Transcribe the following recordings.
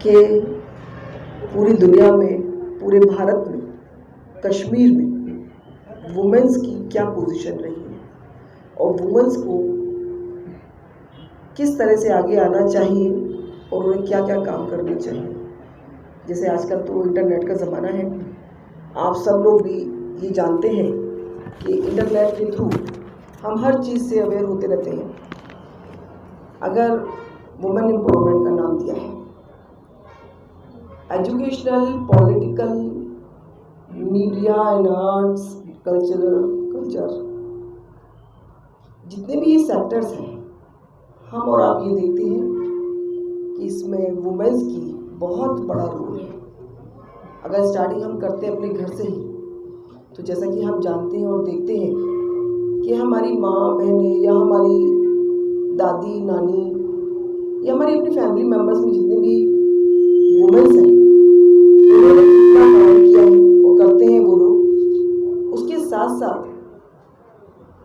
कि पूरी दुनिया में, पूरे भारत में, कश्मीर में वुमेन्स की क्या पोजीशन रही है और वुमेन्स को किस तरह से आगे आना चाहिए और उन्हें क्या क्या काम करने चाहिए। जैसे आजकल तो इंटरनेट का ज़माना है, आप सब लोग भी ये जानते हैं कि इंटरनेट के थ्रू हम हर चीज़ से अवेयर होते रहते हैं। अगर वुमेन एम्पावरमेंट का नाम दिया है, educational, political, media and arts, culture, जितने भी ये सेक्टर्स हैं, हम और आप ये देखते हैं कि इसमें वुमेन्स की बहुत बड़ा रोल है। अगर स्टार्टिंग हम करते हैं अपने घर से ही, तो जैसा कि हम जानते हैं और देखते हैं कि हमारी माँ बहनें या हमारी दादी नानी या हमारी अपनी फैमिली मेम्बर्स में जितने भी वुमेन्स हैं, उन्होंने कितना काम किया है और करते हैं वो लोग। उसके साथ साथ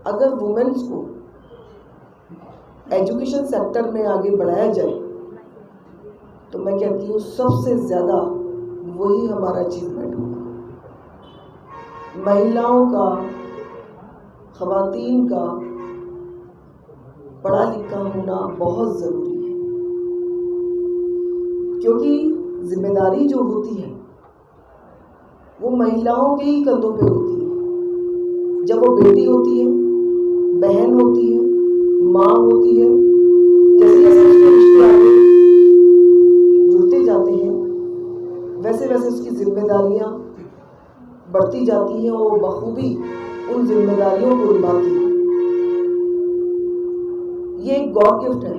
अगर वुमेन्स को एजुकेशन सेक्टर में आगे बढ़ाया जाए तो मैं कहती हूँ सबसे ज़्यादा वही हमारा अचीवमेंट होगा। महिलाओं का, ख़वातीन का पढ़ा लिखा होना बहुत ज़रूरी है, क्योंकि जिम्मेदारी जो होती है वो महिलाओं के ही कंधों पे होती है। जब वो बेटी होती है, बहन होती है, माँ होती है, जैसे जैसे उसके रिश्ते आगे जुड़ते जाते हैं, वैसे वैसे उसकी जिम्मेदारियाँ बढ़ती जाती हैं और बखूबी उन जिम्मेदारियों को निभाती है। ये एक गॉड गिफ्ट है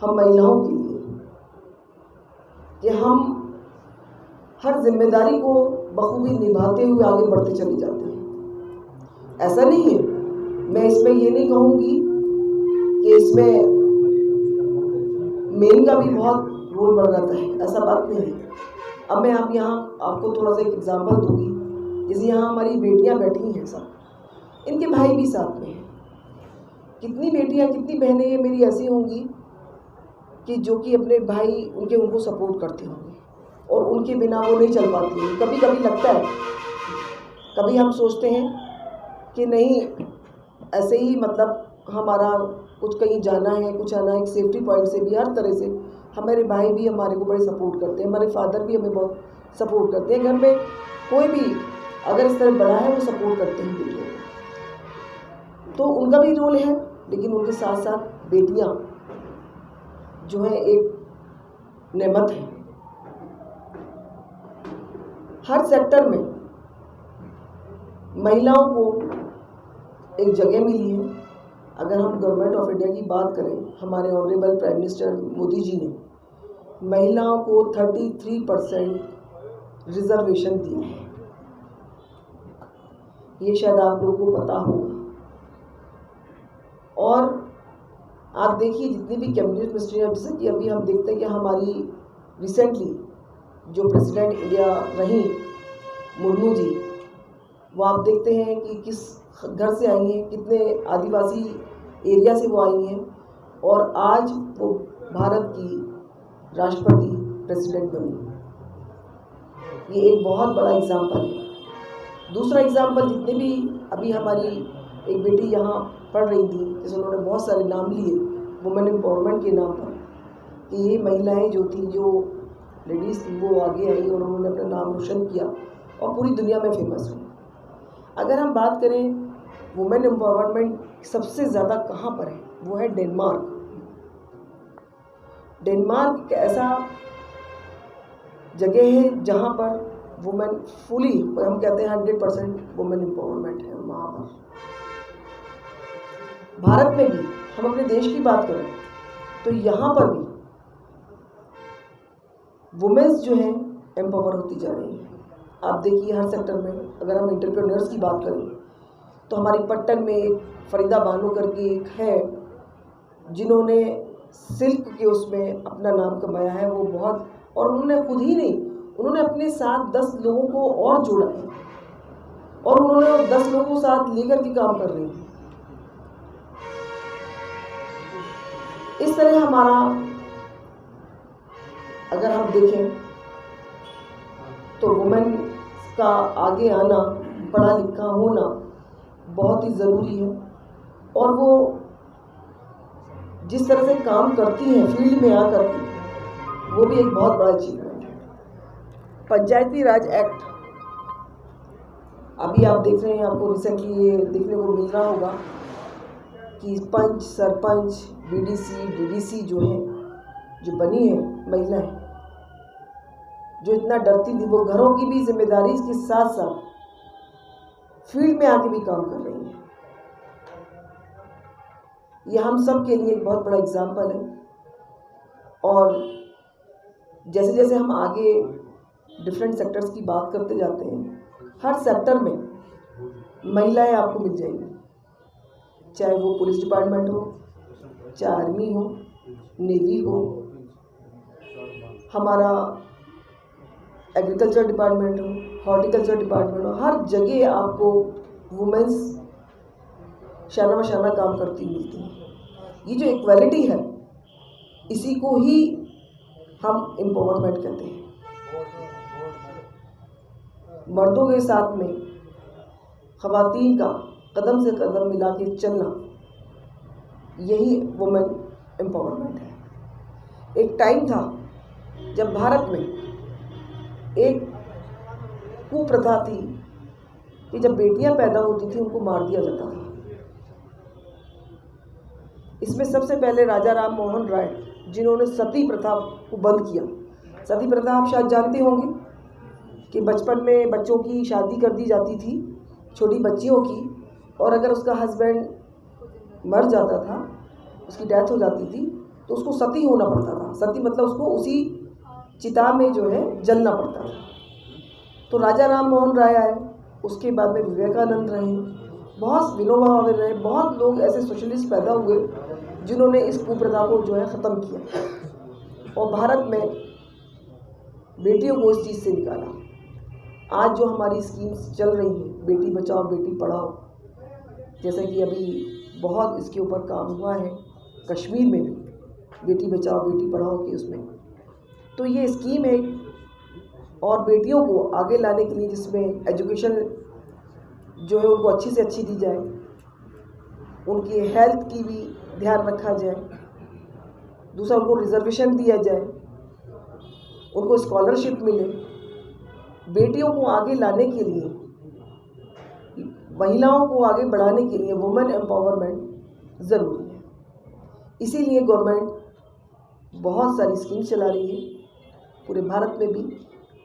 हम महिलाओं के लिए कि हम हर जिम्मेदारी को बखूबी निभाते हुए आगे बढ़ते चले जाते हैं। ऐसा नहीं है, मैं इसमें ये नहीं कहूँगी कि इसमें मेन का भी बहुत रोल बढ़ जाता है, ऐसा बात नहीं है। अब मैं आपको थोड़ा सा एक एग्जांपल दूंगी। जैसे यहाँ हमारी बेटियाँ बैठी हैं सब, इनके भाई भी साथ में हैं। कितनी बेटियाँ, कितनी बहनें ये मेरी ऐसी होंगी कि जो कि अपने भाई उनको सपोर्ट करते होंगे और उनके बिना वो नहीं चल पाती हैं। कभी कभी लगता है, कभी हम सोचते हैं कि नहीं ऐसे ही मतलब हमारा कुछ कहीं जाना है, कुछ आना है, एक सेफ्टी पॉइंट से भी, हर तरह से हमारे भाई भी हमारे को बड़े सपोर्ट करते हैं, हमारे फादर भी हमें बहुत सपोर्ट करते हैं। घर में कोई भी अगर इस तरह बड़ा है वो सपोर्ट करते हैं बेटियों को, तो उनका भी रोल है। लेकिन उनके साथ साथ बेटियां जो है एक नेमत है। हर सेक्टर में महिलाओं को एक जगह मिली है। अगर हम गवर्नमेंट ऑफ इंडिया की बात करें, हमारे honourable prime minister Modi ji ने महिलाओं को 33% रिजर्वेशन दिया है। ये शायद आप लोगों को पता होगा। और आप देखिए जितनी भी कैबिनेट मिनिस्ट्रियाँ, जैसे कि अभी हम देखते हैं कि हमारी रिसेंटली जो प्रेसिडेंट इंडिया रही मुर्मू जी, वो आप देखते हैं कि किस घर से आई हैं, कितने आदिवासी एरिया से वो आई हैं और आज वो भारत की राष्ट्रपति प्रेसिडेंट बनी। ये एक बहुत बड़ा एग्जाम्पल है। दूसरा एग्जाम्पल, जितने भी अभी हमारी एक बेटी यहाँ पढ़ रही थी, जैसे उन्होंने बहुत सारे नाम लिए वुमेन एम्पावरमेंट के नाम पर, कि ये महिलाएं जो थी, जो लेडीज़ थी, वो आगे आई और उन्होंने अपना नाम रोशन किया और पूरी दुनिया में फेमस हुई। अगर हम बात करें वुमेन एम्पावरमेंट सबसे ज़्यादा कहाँ पर है, वो है डेनमार्क। डेनमार्क एक ऐसा जगह है जहाँ पर वुमेन फुली, हम कहते हैं 100% वुमेन एम्पावरमेंट है वहाँ पर। भारत में भी हम अपने देश की बात करें तो यहाँ पर भी वुमेन्स जो हैं एम्पावर होती जा रही हैं। आप देखिए हर सेक्टर में, अगर हम एंटरप्रेन्योर्स की बात करें तो हमारी पट्टन में एक फरीदा बानो करके एक है, जिन्होंने सिल्क के उसमें अपना नाम कमाया है। वो बहुत, और उन्होंने खुद ही नहीं, उन्होंने अपने साथ 10 लोगों को और जोड़ा है और उन्होंने 10 लोगों को साथ लेकर के काम कर रही हैं। इस तरह हमारा देखें तो वुमेन का आगे आना, पढ़ा लिखा होना बहुत ही ज़रूरी है। और वो जिस तरह से काम करती हैं फील्ड में आकर के, वो भी एक बहुत बड़ा अचीवमेंट है। पंचायती राज एक्ट अभी आप देख रहे हैं, आपको रिसेंटली ये देखने को मिल रहा होगा कि पंच, सरपंच, बीडीसी, डीडीसी जो है, जो बनी है महिलाएं, जो इतना डरती थी, वो घरों की भी जिम्मेदारी के साथ साथ फील्ड में आके भी काम कर रही हैं। ये हम सब के लिए एक बहुत बड़ा एग्जाम्पल है। और जैसे जैसे हम आगे डिफरेंट सेक्टर्स की बात करते जाते हैं, हर सेक्टर में महिलाएं आपको मिल जाएंगी, चाहे वो पुलिस डिपार्टमेंट हो, चाहे आर्मी हो, नेवी हो, हमारा एग्रीकल्चर डिपार्टमेंट हो, हॉर्टिकल्चर डिपार्टमेंट हो, हर जगह आपको वुमेन्स शाना बशाना काम करती मिलती हैं। ये जो इक्वालिटी है, इसी को ही हम एम्पावरमेंट कहते हैं। मर्दों के साथ में ख़वातीन का कदम से कदम मिला के चलना, यही वुमेन एम्पावरमेंट है। एक टाइम था जब भारत में एक कुप्रथा थी कि जब बेटियां पैदा होती थी उनको मार दिया जाता था। इसमें सबसे पहले राजा राम मोहन राय, जिन्होंने सती प्रथा को बंद किया। सती प्रथा आप शायद जानते होंगे कि बचपन में बच्चों की शादी कर दी जाती थी, छोटी बच्चियों की, और अगर उसका हस्बैंड मर जाता था, उसकी डेथ हो जाती थी, तो उसको सती होना पड़ता था। सती मतलब उसको उसी चिता में जो है जलना पड़ता था। तो राजा राम मोहन राय आए, उसके बाद में विवेकानंद रहे, बहुत विनोबा भावे रहे, बहुत लोग ऐसे सोशलिस्ट पैदा हुए जिन्होंने इस कुप्रथा को जो है ख़त्म किया और भारत में बेटियों को इस चीज़ से निकाला। आज जो हमारी स्कीम्स चल रही हैं, बेटी बचाओ बेटी पढ़ाओ, जैसे कि अभी बहुत इसके ऊपर काम हुआ है कश्मीर में भी, बेटी बचाओ बेटी पढ़ाओ की उसमें, तो ये स्कीम है और बेटियों को आगे लाने के लिए, जिसमें एजुकेशन जो है उनको अच्छी से अच्छी दी जाए, उनकी हेल्थ की भी ध्यान रखा जाए, दूसरा उनको रिजर्वेशन दिया जाए, उनको स्कॉलरशिप मिले। बेटियों को आगे लाने के लिए, महिलाओं को आगे बढ़ाने के लिए वुमेन एम्पावरमेंट ज़रूरी है। इसीलिए गवर्नमेंट बहुत सारी स्कीम चला रही है, पूरे भारत में भी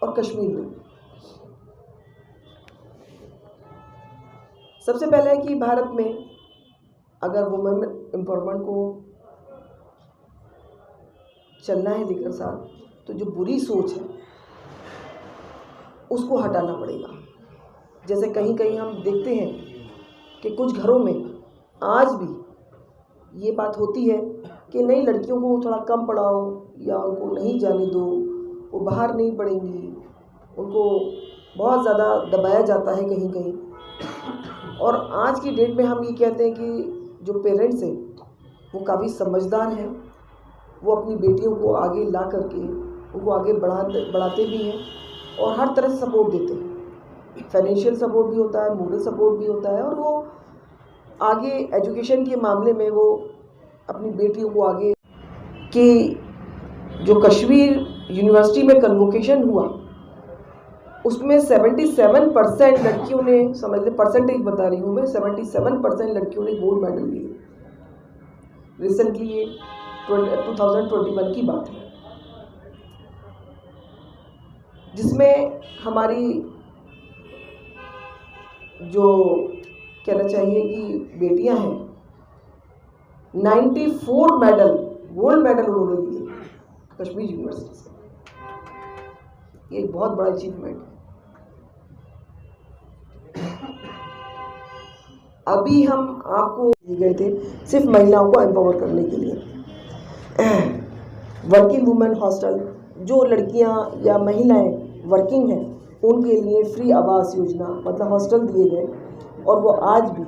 और कश्मीर में भी। सबसे पहले है कि भारत में अगर वुमेन एम्पावरमेंट को चलना है लेकर साथ, तो जो बुरी सोच है उसको हटाना पड़ेगा। जैसे कहीं कहीं हम देखते हैं कि कुछ घरों में आज भी ये बात होती है कि नई लड़कियों को थोड़ा कम पढ़ाओ या उनको नहीं जाने दो, वो बाहर नहीं पढ़ेंगी, उनको बहुत ज़्यादा दबाया जाता है कहीं कहीं। और आज की डेट में हम ये कहते हैं कि जो पेरेंट्स हैं वो काफ़ी समझदार हैं, वो अपनी बेटियों को आगे ला करके उनको आगे बढ़ाते भी हैं और हर तरह से सपोर्ट देते हैं। फाइनेंशियल सपोर्ट भी होता है, मोरल सपोर्ट भी होता है, और वो आगे एजुकेशन के मामले में वो अपनी बेटियों को आगे कि जो कश्मीर यूनिवर्सिटी में कन्वोकेशन हुआ उसमें 77% लड़कियों ने, समझ ले परसेंटेज बता रही हूँ मैं, 77% लड़कियों ने गोल्ड मेडल लिए। रिसेंटली ये 2021 की बात है, जिसमें हमारी जो कहना चाहिए कि बेटियां हैं, 94 मेडल, गोल्ड मेडल उन्होंने लिए कश्मीर यूनिवर्सिटी से। ये एक बहुत बड़ा अचीवमेंट है। अभी हम आपको दिए गए थे सिर्फ महिलाओं को एम्पावर करने के लिए। वर्किंग वुमेन हॉस्टल, जो लड़कियां या महिलाएं वर्किंग हैं उनके लिए फ्री आवास योजना, मतलब हॉस्टल दिए गए, और वो आज भी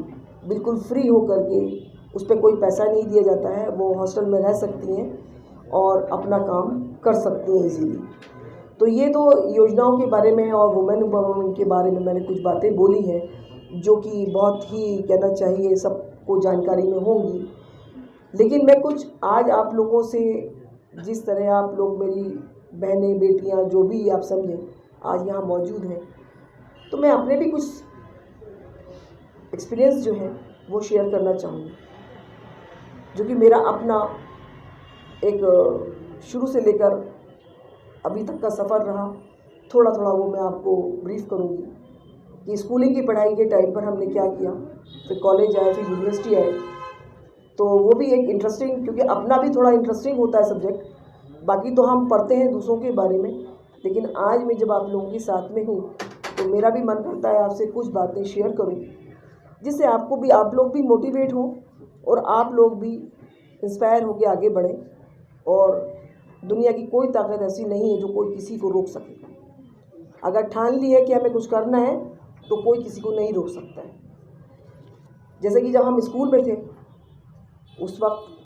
बिल्कुल फ्री हो करके, उस पर कोई पैसा नहीं दिया जाता है, वो हॉस्टल में रह सकती हैं और अपना काम कर सकती हैं इजीली। तो ये तो योजनाओं के बारे में और वुमेन एम्पावरमेंट के बारे में मैंने कुछ बातें बोली हैं जो कि बहुत ही कहना चाहिए सबको जानकारी में होंगी। लेकिन मैं कुछ आज आप लोगों से, जिस तरह आप लोग मेरी बहनें बेटियां जो भी आप समझें आज यहाँ मौजूद हैं, तो मैं अपने भी कुछ एक्सपीरियंस जो है वो शेयर करना चाहूँगी, जो कि मेरा अपना एक शुरू से लेकर अभी तक का सफ़र रहा। थोड़ा थोड़ा वो मैं आपको ब्रीफ करूँगी कि स्कूलिंग की पढ़ाई के टाइम पर हमने क्या किया, फिर कॉलेज आए, फिर यूनिवर्सिटी आए, तो वो भी एक इंटरेस्टिंग, क्योंकि अपना भी थोड़ा इंटरेस्टिंग होता है सब्जेक्ट। बाकी तो हम पढ़ते हैं दूसरों के बारे में, लेकिन आज मैं जब आप लोगों के साथ में हूँ तो मेरा भी मन करता है आपसे कुछ बातें शेयर करूँ, जिससे आप लोग भी मोटिवेट हों और आप लोग भी इंस्पायर होकर आगे बढ़ें। और दुनिया की कोई ताकत ऐसी नहीं है जो कोई किसी को रोक सके। अगर ठान ली है कि हमें कुछ करना है तो कोई किसी को नहीं रोक सकता है। जैसे कि जब हम स्कूल में थे उस वक्त